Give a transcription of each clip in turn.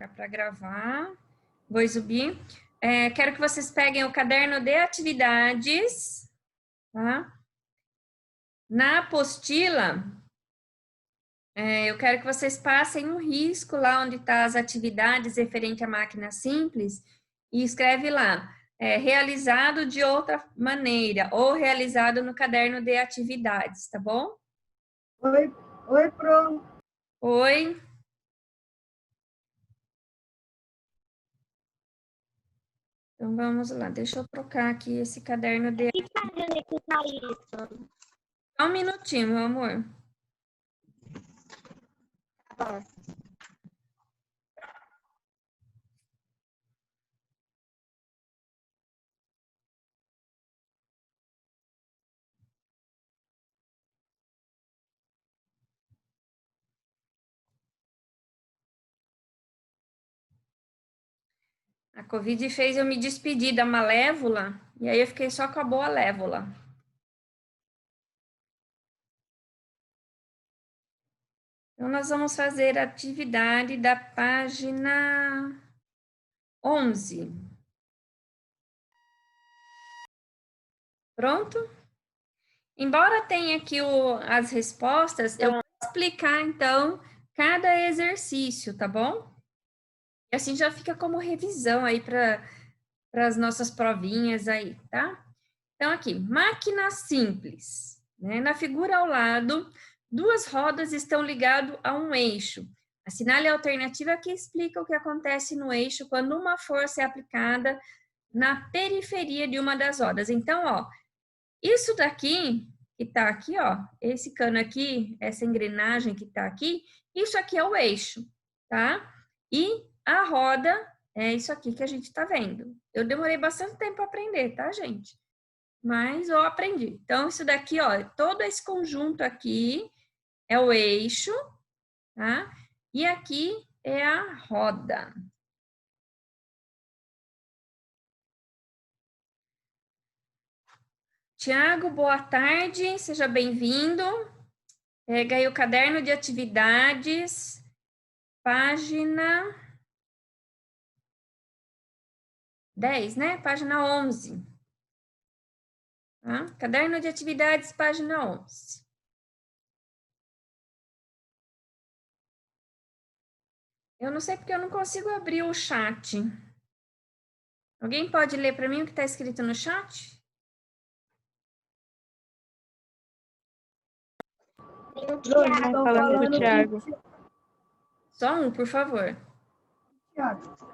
colocar para gravar. Vou exibir. Quero que vocês peguem o caderno de atividades, tá? Na apostila, eu quero que vocês passem um risco lá onde tá as atividades referente à máquina simples e escreve lá, realizado de outra maneira ou realizado no caderno de atividades, tá bom? Oi, Pro. Oi. Então, vamos lá. Deixa eu trocar aqui esse caderno de... Só um minutinho, meu amor. Tá. A Covid fez eu me despedir da Malévola, e aí eu fiquei só com a boa Lévola. Então, nós vamos fazer a atividade da página 11. Pronto? Embora tenha aqui as respostas, eu vou explicar, então, cada exercício, tá bom? E assim já fica como revisão aí para as nossas provinhas aí, tá? Então, aqui, máquina simples, né? Na figura ao lado, duas rodas estão ligadas a um eixo. Assinale a alternativa que explica o que acontece no eixo quando uma força é aplicada na periferia de uma das rodas. Então, ó, isso daqui, que tá aqui, ó, esse cano aqui, essa engrenagem que tá aqui, isso aqui é o eixo, tá? E a roda é isso aqui que a gente tá vendo. Eu demorei bastante tempo para aprender, tá, gente? Mas eu aprendi. Então, isso daqui, ó, todo esse conjunto aqui é o eixo, tá? E aqui é a roda. Tiago, boa tarde, seja bem-vindo. Pega aí o caderno de atividades, página 10, né? Página 11. Tá? Caderno de atividades, página 11. Eu não sei porque eu não consigo abrir o chat. Alguém pode ler para mim o que está escrito no chat? Estão falando com o Thiago. Só um, por favor. Thiago.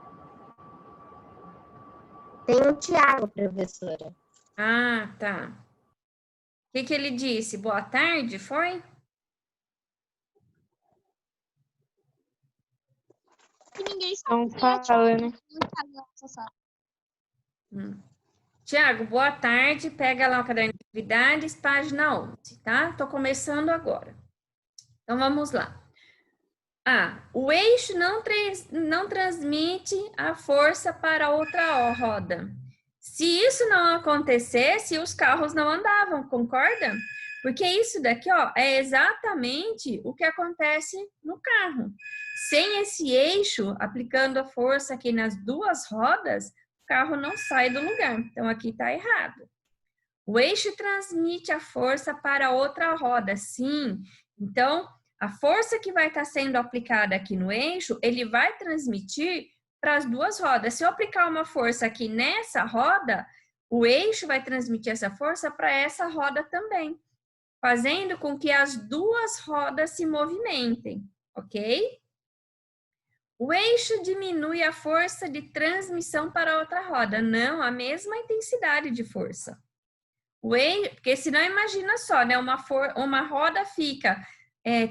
Tem um Thiago, professora. Ah, tá. O que ele disse? Boa tarde, foi? Ninguém Estão falando. Tiago, boa tarde. Pega lá o caderno de atividades, página 11, tá? Tô começando agora. Então, vamos lá. O eixo não transmite a força para outra roda. Se isso não acontecesse, os carros não andavam, concorda? Porque isso daqui, ó, é exatamente o que acontece no carro. Sem esse eixo, aplicando a força aqui nas duas rodas, o carro não sai do lugar. Então, aqui tá errado. O eixo transmite a força para outra roda, sim. Então, a força que vai estar sendo aplicada aqui no eixo, ele vai transmitir para as duas rodas. Se eu aplicar uma força aqui nessa roda, o eixo vai transmitir essa força para essa roda também, fazendo com que as duas rodas se movimentem, ok? O eixo diminui a força de transmissão para outra roda, não a mesma intensidade de força. Porque senão imagina só, né? Uma roda fica,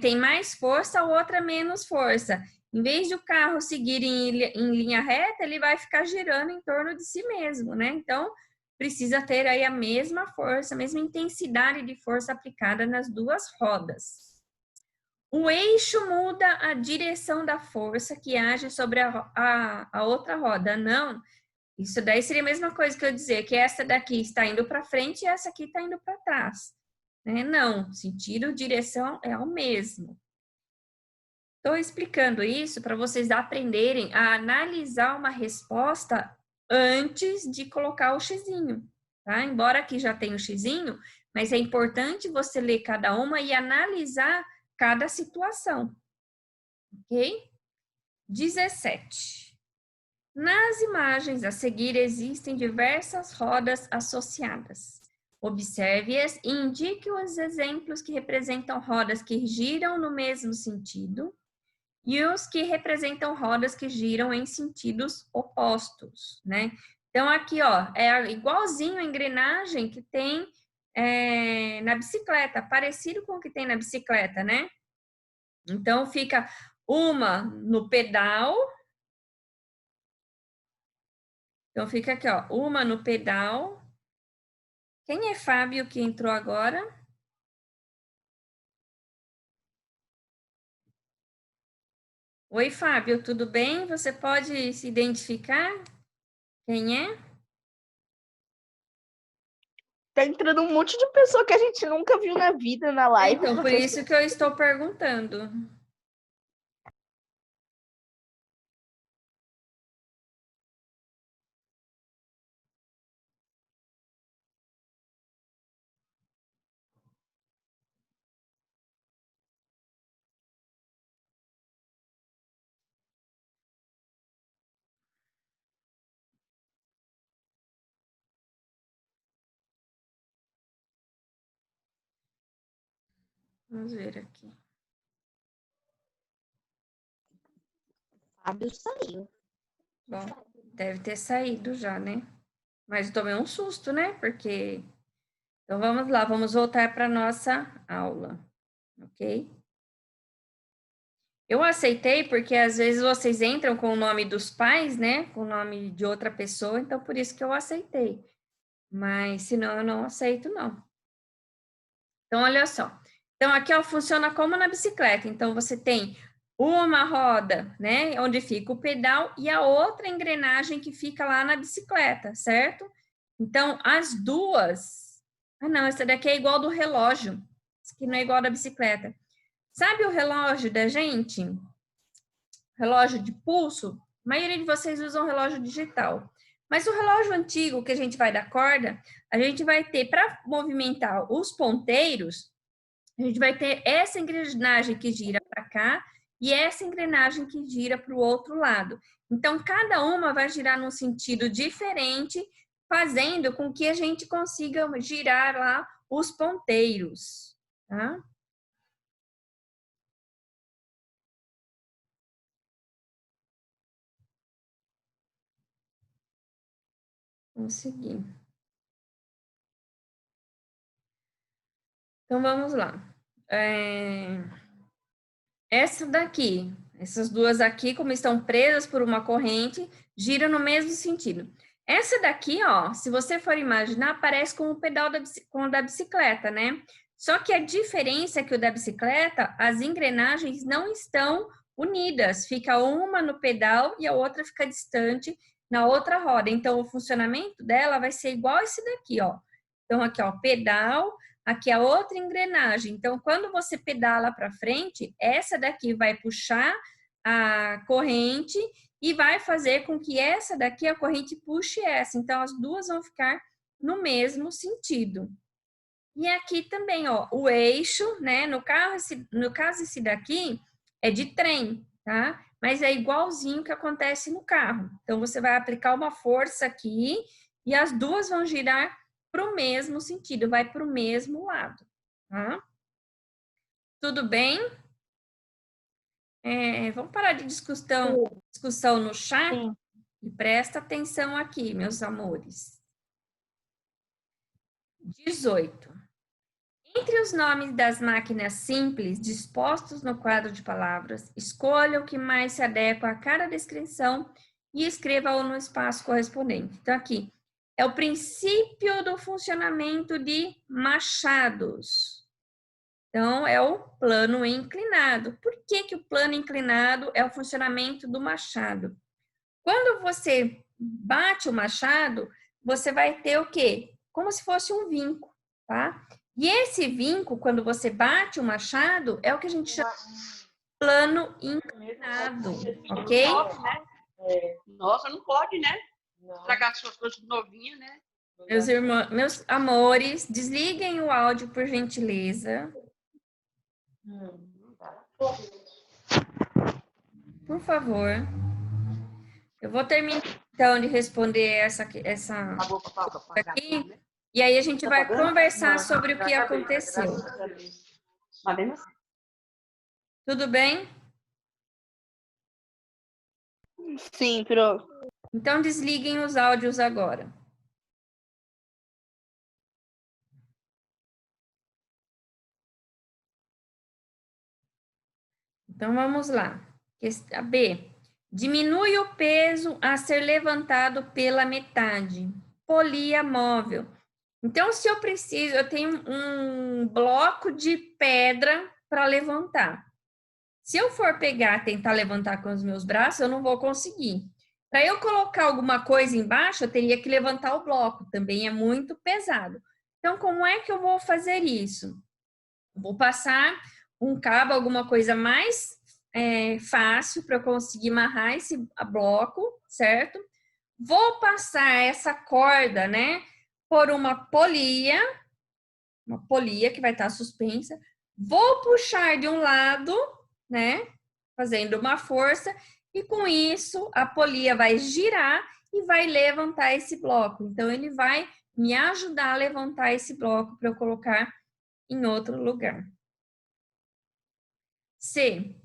tem mais força, a outra menos força. Em vez de o carro seguir em linha reta, ele vai ficar girando em torno de si mesmo, né? Então, precisa ter aí a mesma força, a mesma intensidade de força aplicada nas duas rodas. O eixo muda a direção da força que age sobre a outra roda. Não, isso daí seria a mesma coisa que eu dizer que essa daqui está indo para frente e essa aqui está indo para trás. Né? Não, sentido, direção é o mesmo. Estou explicando isso para vocês aprenderem a analisar uma resposta antes de colocar o xizinho, tá? Embora aqui já tenha o xizinho, mas é importante você ler cada uma e analisar cada situação, ok? 17. Nas imagens a seguir existem diversas rodas associadas. Observe-as e indique os exemplos que representam rodas que giram no mesmo sentido e os que representam rodas que giram em sentidos opostos, né? Então, aqui, ó, é igualzinho a engrenagem que tem na bicicleta, parecido com o que tem na bicicleta, né? Então, fica uma no pedal. Então, fica aqui, ó, uma no pedal. Quem é Fábio que entrou agora? Oi, Fábio, tudo bem? Você pode se identificar? Quem é? Tá entrando um monte de pessoa que a gente nunca viu na vida na live. Então, por isso que eu estou perguntando. Vamos ver aqui. Fábio saiu. Bom, deve ter saído já, né? Mas eu tomei um susto, né? Porque... Então, vamos lá, vamos voltar para a nossa aula, ok? Eu aceitei porque às vezes vocês entram com o nome dos pais, né? Com o nome de outra pessoa, então por isso que eu aceitei. Mas senão eu não aceito, não. Então, olha só. Então, aqui, ó, funciona como na bicicleta. Então, você tem uma roda, né? Onde fica o pedal e a outra engrenagem que fica lá na bicicleta, certo? Então, as duas... Ah, não, essa daqui é igual do relógio. Essa aqui não é igual da bicicleta. Sabe o relógio da gente? Relógio de pulso? A maioria de vocês usam relógio digital. Mas o relógio antigo que a gente vai dar corda, a gente vai ter, para movimentar os ponteiros, a gente vai ter essa engrenagem que gira para cá e essa engrenagem que gira para o outro lado. Então, cada uma vai girar num sentido diferente, fazendo com que a gente consiga girar lá os ponteiros, tá? Vamos seguir. Então, vamos lá. Essa daqui, essas duas aqui, como estão presas por uma corrente, giram no mesmo sentido. Essa daqui, ó, se você for imaginar, parece com o pedal com o da bicicleta, né? Só que a diferença é que o da bicicleta, as engrenagens não estão unidas. Fica uma no pedal e a outra fica distante na outra roda. Então, o funcionamento dela vai ser igual esse daqui, ó. Então, aqui, ó, pedal, aqui a outra engrenagem. Então, quando você pedala para frente, essa daqui vai puxar a corrente e vai fazer com que essa daqui, a corrente, puxe essa. Então, as duas vão ficar no mesmo sentido. E aqui também, ó, o eixo, né? No caso, esse daqui é de trem, tá? Mas é igualzinho que acontece no carro. Então, você vai aplicar uma força aqui e as duas vão girar para o mesmo sentido, vai para o mesmo lado, tá? Tudo bem? Vamos parar de discussão no chat e presta atenção aqui, meus amores. 18. Entre os nomes das máquinas simples dispostos no quadro de palavras, escolha o que mais se adequa a cada descrição e escreva-o no espaço correspondente. Então, aqui, é o princípio do funcionamento de machados. Então, é o plano inclinado. Por que que o plano inclinado é o funcionamento do machado? Quando você bate o machado, você vai ter o quê? Como se fosse um vinco, tá? E esse vinco, quando você bate o machado, é o que a gente chama plano inclinado, ok? Nossa, não pode, né? Estragar suas coisas novinhas, né? Meus irmãos, meus amores, desliguem o áudio, por gentileza. Por favor. Eu vou terminar, então, de responder essa aqui. E aí a gente vai conversar sobre o que aconteceu. Tudo bem? Sim, pro. Então, desliguem os áudios agora. Então, vamos lá. A B. Diminui o peso a ser levantado pela metade. Polia móvel. Então, se eu preciso, eu tenho um bloco de pedra para levantar. Se eu for pegar, tentar levantar com os meus braços, eu não vou conseguir. Para eu colocar alguma coisa embaixo, eu teria que levantar o bloco. Também é muito pesado. Então, como é que eu vou fazer isso? Vou passar um cabo, alguma coisa mais fácil para eu conseguir amarrar esse bloco, certo? Vou passar essa corda, né, por uma polia que vai estar suspensa. Vou puxar de um lado, né, fazendo uma força, e com isso a polia vai girar e vai levantar esse bloco. Então, ele vai me ajudar a levantar esse bloco para eu colocar em outro lugar. C.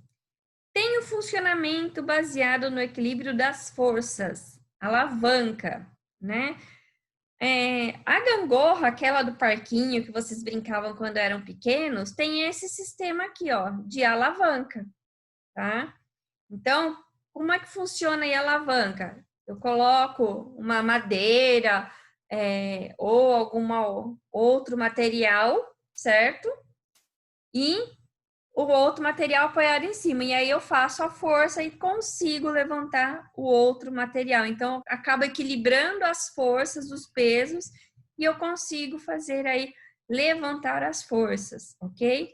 Tem o funcionamento baseado no equilíbrio das forças, alavanca, né? A gangorra, aquela do parquinho que vocês brincavam quando eram pequenos, tem esse sistema aqui, ó, de alavanca, tá? Então, como é que funciona aí a alavanca? Eu coloco uma madeira ou algum outro material, certo? E o outro material apoiado em cima. E aí eu faço a força e consigo levantar o outro material. Então, acaba equilibrando as forças, os pesos, e eu consigo fazer aí levantar as forças, ok?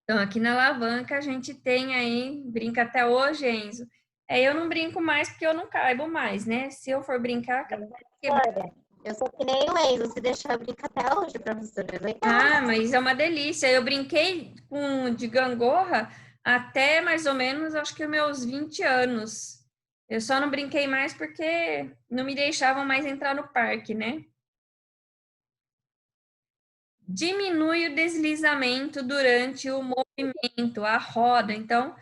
Então, aqui na alavanca a gente tem aí, brinca até hoje, Enzo. Eu não brinco mais porque eu não caibo mais, né? Se eu for brincar, eu sou que nem o Enzo, se deixar eu brincar até hoje, professora. É legal. Ah, mas é uma delícia. Eu brinquei de gangorra até mais ou menos, acho que meus 20 anos. Eu só não brinquei mais porque não me deixavam mais entrar no parque, né? Diminui o deslizamento durante o movimento, a roda. Então,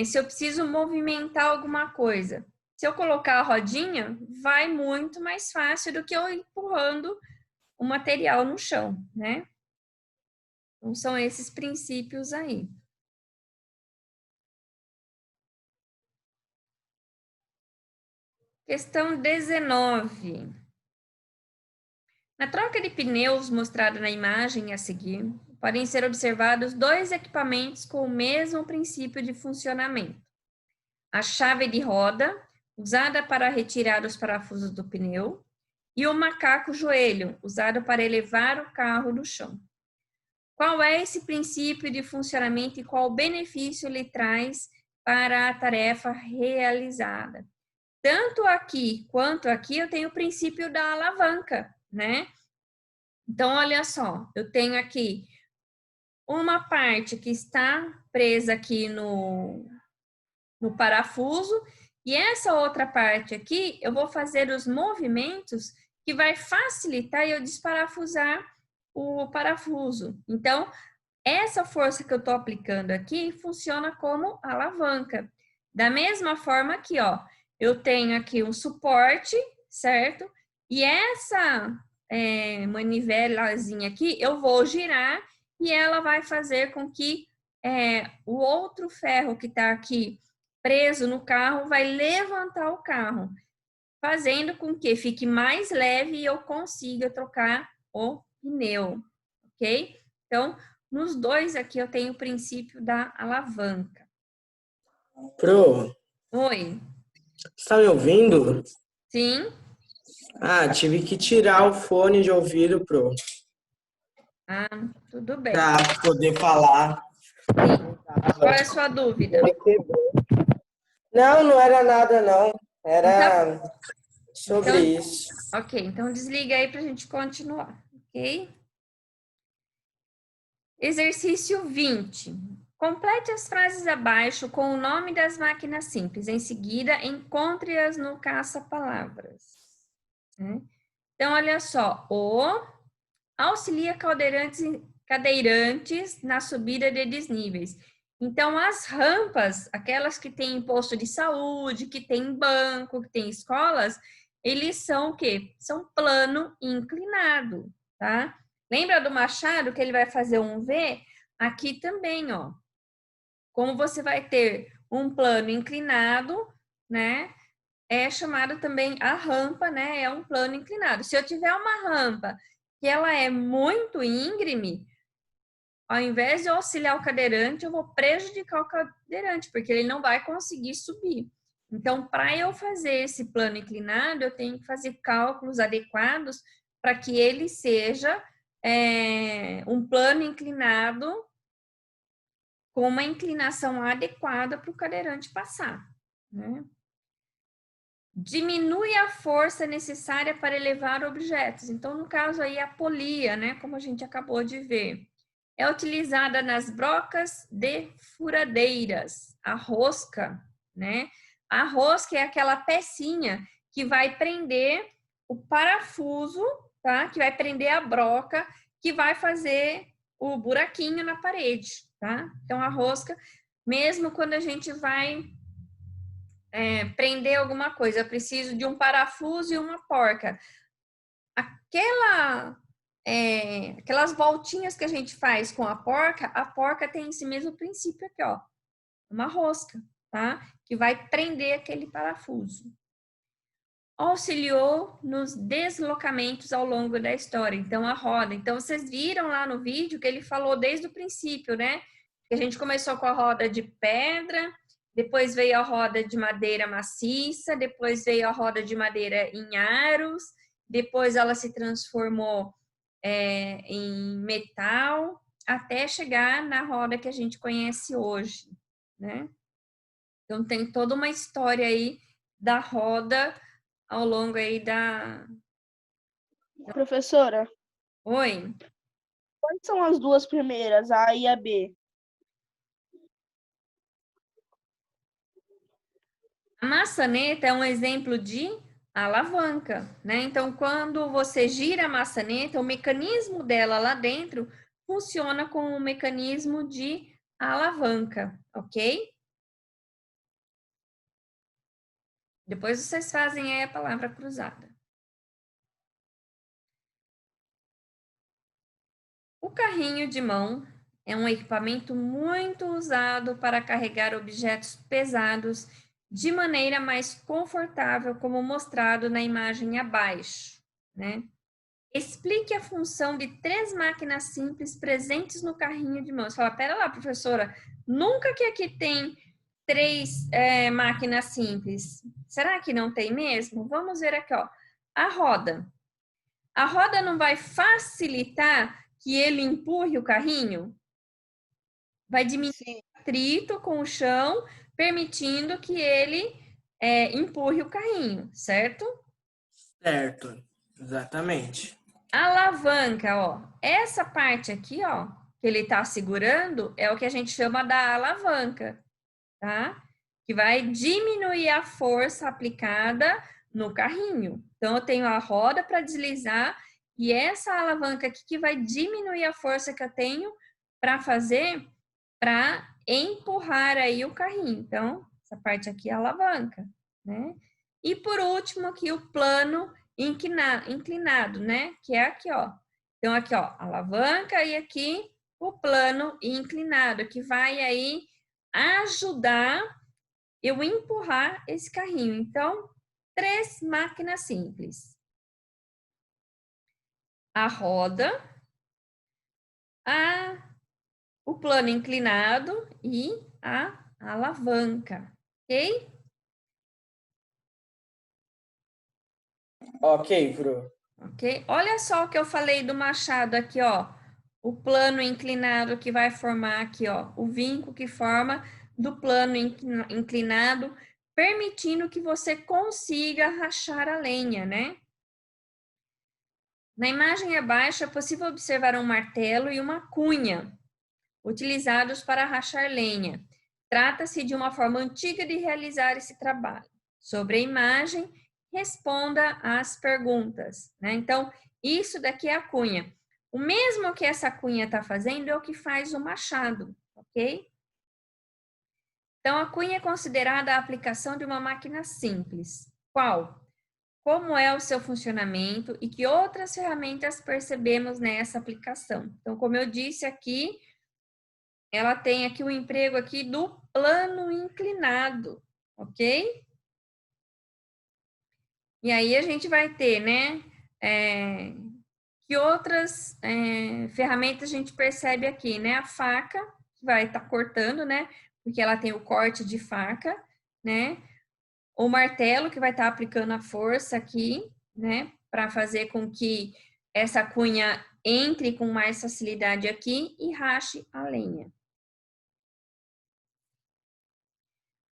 se eu preciso movimentar alguma coisa, se eu colocar a rodinha, vai muito mais fácil do que eu empurrando o material no chão, né? Então, são esses princípios aí. Questão 19. Na troca de pneus mostrada na imagem a seguir, podem ser observados dois equipamentos com o mesmo princípio de funcionamento. A chave de roda, usada para retirar os parafusos do pneu, e o macaco-joelho, usado para elevar o carro do chão. Qual é esse princípio de funcionamento e qual benefício ele traz para a tarefa realizada? Tanto aqui quanto aqui eu tenho o princípio da alavanca, né? Então, olha só, eu tenho aqui uma parte que está presa aqui no parafuso e essa outra parte aqui eu vou fazer os movimentos que vai facilitar eu desparafusar o parafuso. Então, essa força que eu estou aplicando aqui funciona como alavanca. Da mesma forma aqui, ó, eu tenho aqui um suporte, certo? E essa manivelazinha aqui, eu vou girar e ela vai fazer com que o outro ferro que está aqui preso no carro vai levantar o carro, fazendo com que fique mais leve e eu consiga trocar o pneu, ok? Então, nos dois aqui eu tenho o princípio da alavanca. Pro, Oi. está me ouvindo? Sim? Ah, tive que tirar o fone de ouvido, Pro, Ah, tudo bem. para poder falar. Qual é a sua dúvida? Não, não era nada, não. Era Então, sobre isso. ok, então desliga aí para a gente continuar, ok? Exercício 20. Complete as frases abaixo com o nome das máquinas simples. Em seguida, encontre-as no caça-palavras. Né? Então, olha só. O auxilia cadeirantes na subida de desníveis. Então, as rampas, aquelas que têm posto de saúde, que tem banco, que tem escolas, eles são o quê? São plano inclinado, tá? Lembra do Machado que ele vai fazer um V? Aqui também, ó. Como você vai ter um plano inclinado, né? É chamado também a rampa, né? É um plano inclinado. Se eu tiver uma rampa que ela é muito íngreme, ao invés de eu auxiliar o cadeirante, eu vou prejudicar o cadeirante, porque ele não vai conseguir subir. Então, para eu fazer esse plano inclinado, eu tenho que fazer cálculos adequados para que ele seja um plano inclinado com uma inclinação adequada para o cadeirante passar, né? Diminui a força necessária para elevar objetos. Então, no caso aí, a polia, né, como a gente acabou de ver, é utilizada nas brocas de furadeiras, a rosca, né? A rosca é aquela pecinha que vai prender o parafuso, tá? Que vai prender a broca, que vai fazer o buraquinho na parede, tá? Então, a rosca, mesmo quando a gente vai prender alguma coisa, eu preciso de um parafuso e uma porca. Aquelas voltinhas que a gente faz com a porca tem esse mesmo princípio aqui, ó, uma rosca, tá? Que vai prender aquele parafuso. Auxiliou nos deslocamentos ao longo da história. Então, a roda. Então, vocês viram lá no vídeo que ele falou desde o princípio, né? Que a gente começou com a roda de pedra, depois veio a roda de madeira maciça, depois veio a roda de madeira em aros, depois ela se transformou em metal, até chegar na roda que a gente conhece hoje, né? Então, tem toda uma história aí da roda ao longo aí da... Professora, Oi? quais são as duas primeiras, a e a B? A maçaneta é um exemplo de alavanca, né? Então, quando você gira a maçaneta, o mecanismo dela lá dentro funciona como um mecanismo de alavanca, ok? Depois vocês fazem aí a palavra cruzada. O carrinho de mão é um equipamento muito usado para carregar objetos pesados de maneira mais confortável, como mostrado na imagem abaixo, né? Explique a função de 3 máquinas simples presentes no carrinho de mão. Você fala, pera lá, professora, nunca que aqui tem 3 máquinas simples. Será que não tem mesmo? Vamos ver aqui, ó. A roda. A roda não vai facilitar que ele empurre o carrinho? Vai diminuir o atrito com o chão, permitindo que ele empurre o carrinho, certo? Certo, exatamente. Alavanca, ó. Essa parte aqui, ó, que ele tá segurando, é o que a gente chama da alavanca, tá? Que vai diminuir a força aplicada no carrinho. Então, eu tenho a roda para deslizar e essa alavanca aqui que vai diminuir a força que eu tenho para empurrar aí o carrinho. Então, essa parte aqui é a alavanca, né? E por último, aqui o plano inclinado, né? Que é aqui, ó. Então, aqui, ó, alavanca e aqui o plano inclinado, que vai aí ajudar eu empurrar esse carrinho. Então, 3 máquinas simples. A roda, o plano inclinado e a alavanca, ok? Ok, Pro. Ok? Olha só o que eu falei do machado aqui, ó. o plano inclinado que vai formar aqui, ó, o vinco que forma do plano inclinado, permitindo que você consiga rachar a lenha, né? Na imagem abaixo é possível observar um martelo e uma cunha, utilizados para rachar lenha. Trata-se de uma forma antiga de realizar esse trabalho. Sobre a imagem, responda às perguntas, né? Então, isso daqui é a cunha. O mesmo que essa cunha está fazendo é o que faz o machado, ok? Então, a cunha é considerada a aplicação de uma máquina simples. Qual? Como é o seu funcionamento e que outras ferramentas percebemos nessa aplicação? Então, como eu disse aqui, ela tem aqui o emprego aqui do plano inclinado, ok? E aí a gente vai ter, né, que outras ferramentas a gente percebe aqui, né? A faca, que vai estar cortando, né? Porque ela tem o corte de faca, né? O martelo, que vai estar aplicando a força aqui, né? Para fazer com que essa cunha entre com mais facilidade aqui e rache a lenha.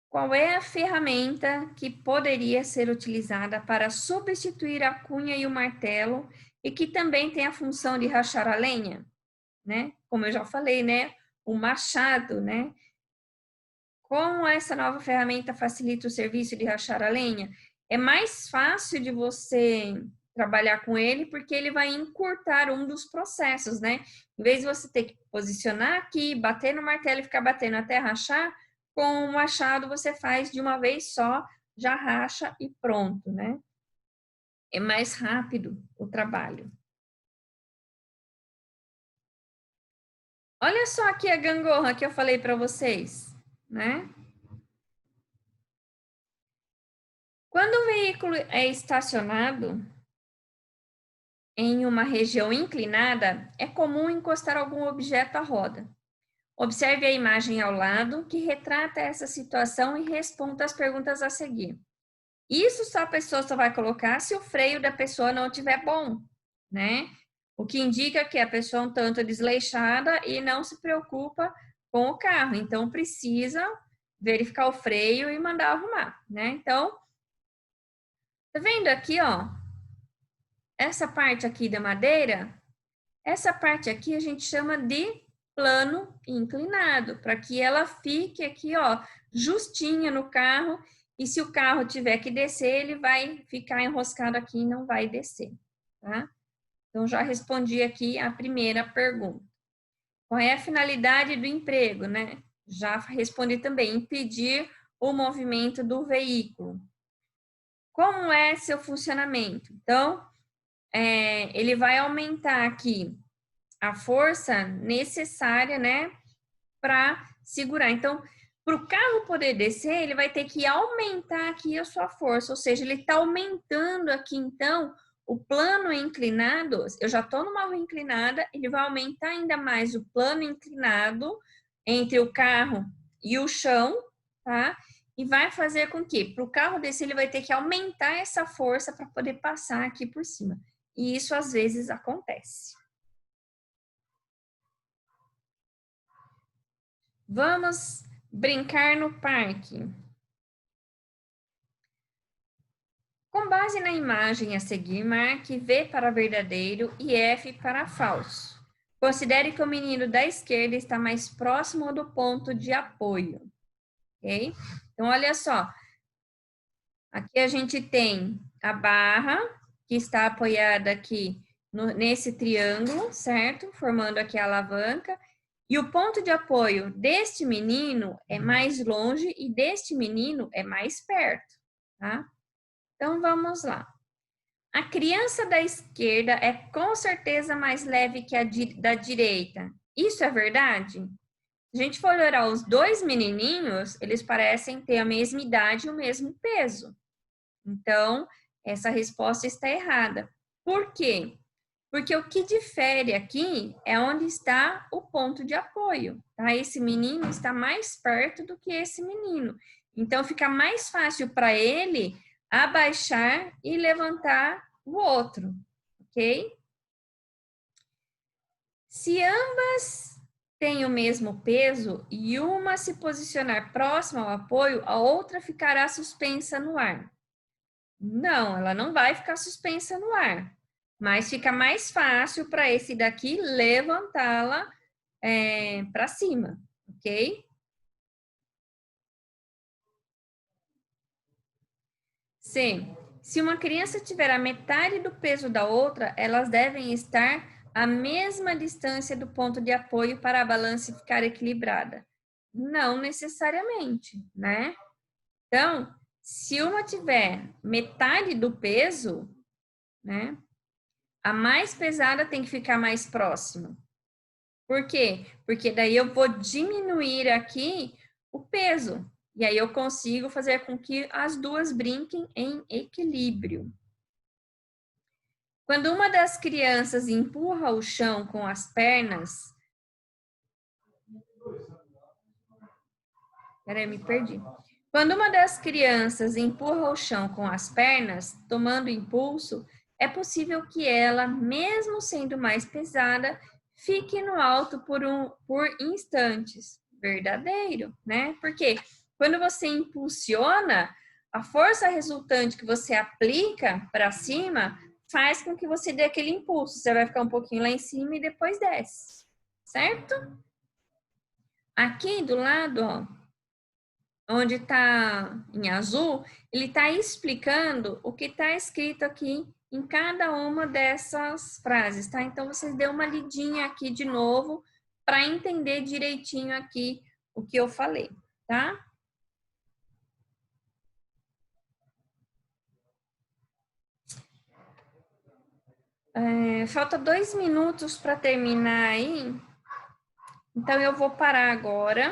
Qual é a ferramenta que poderia ser utilizada para substituir a cunha e o martelo e que também tem a função de rachar a lenha, né? Como eu já falei, né? O machado, né? Como essa nova ferramenta facilita o serviço de rachar a lenha? É mais fácil de você trabalhar com ele porque ele vai encurtar um dos processos, né? Em vez de você ter que posicionar aqui, bater no martelo e ficar batendo até rachar, com o machado você faz de uma vez só, já racha e pronto, né? É mais rápido o trabalho. Olha só aqui a gangorra que eu falei para vocês, né? Quando o veículo é estacionado em uma região inclinada, é comum encostar algum objeto à roda. Observe a imagem ao lado, que retrata essa situação e responda as perguntas a seguir. Isso só a pessoa só vai colocar se o freio da pessoa não estiver bom, né? O que indica que a pessoa é um tanto desleixada e não se preocupa com o carro. Então, precisa verificar o freio e mandar arrumar, né? Então, tá vendo aqui, ó? Essa parte aqui da madeira, essa parte aqui a gente chama de plano inclinado, para que ela fique aqui, ó, justinha no carro, e se o carro tiver que descer, ele vai ficar enroscado aqui e não vai descer, tá? Então, já respondi aqui a primeira pergunta. Qual é a finalidade do emprego, né? Já respondi também, impedir o movimento do veículo. Como é seu funcionamento? Então, ele vai aumentar aqui a força necessária, né, para segurar. Então, para o carro poder descer, ele vai ter que aumentar aqui a sua força, ou seja, ele está aumentando aqui, então, o plano inclinado. Eu já estou numa rua inclinada, ele vai aumentar ainda mais o plano inclinado entre o carro e o chão, tá? E vai fazer com que, para o carro descer, ele vai ter que aumentar essa força para poder passar aqui por cima. E isso, às vezes, acontece. Vamos brincar no parque. Com base na imagem a seguir, marque V para verdadeiro e F para falso. Considere que o menino da esquerda está mais próximo do ponto de apoio. Ok? Então, olha só. Aqui a gente tem a barra, que está apoiada aqui nesse triângulo, certo? Formando aqui a alavanca. E o ponto de apoio deste menino é mais longe e deste menino é mais perto, tá? Então, vamos lá. A criança da esquerda é com certeza mais leve que a da direita. Isso é verdade? Se a gente for olhar os dois menininhos, eles parecem ter a mesma idade e o mesmo peso. Então, essa resposta está errada. Por quê? Porque o que difere aqui é onde está o ponto de apoio, tá? Esse menino está mais perto do que esse menino. Então, fica mais fácil para ele abaixar e levantar o outro, ok? Se ambas têm o mesmo peso e uma se posicionar próxima ao apoio, a outra ficará suspensa no ar. Não, ela não vai ficar suspensa no ar, mas fica mais fácil para esse daqui levantá-la para cima, ok? C. Se uma criança tiver a metade do peso da outra, elas devem estar à mesma distância do ponto de apoio para a balança ficar equilibrada. Não necessariamente, né? Então, se uma tiver metade do peso, né? A mais pesada tem que ficar mais próxima. Por quê? Porque daí eu vou diminuir aqui o peso. E aí eu consigo fazer com que as duas brinquem em equilíbrio. Quando uma das crianças empurra o chão com as pernas... Peraí, me perdi. Quando uma das crianças empurra o chão com as pernas, tomando impulso, é possível que ela, mesmo sendo mais pesada, fique no alto por instantes. Verdadeiro, né? Porque quando você impulsiona, a força resultante que você aplica para cima faz com que você dê aquele impulso. Você vai ficar um pouquinho lá em cima e depois desce, certo? Aqui do lado, ó, onde está em azul, ele está explicando o que está escrito aqui em cada uma dessas frases, tá? Então, vocês dêem uma lidinha aqui de novo para entender direitinho aqui o que eu falei, tá? Falta 2 minutos para terminar aí. Então, eu vou parar agora.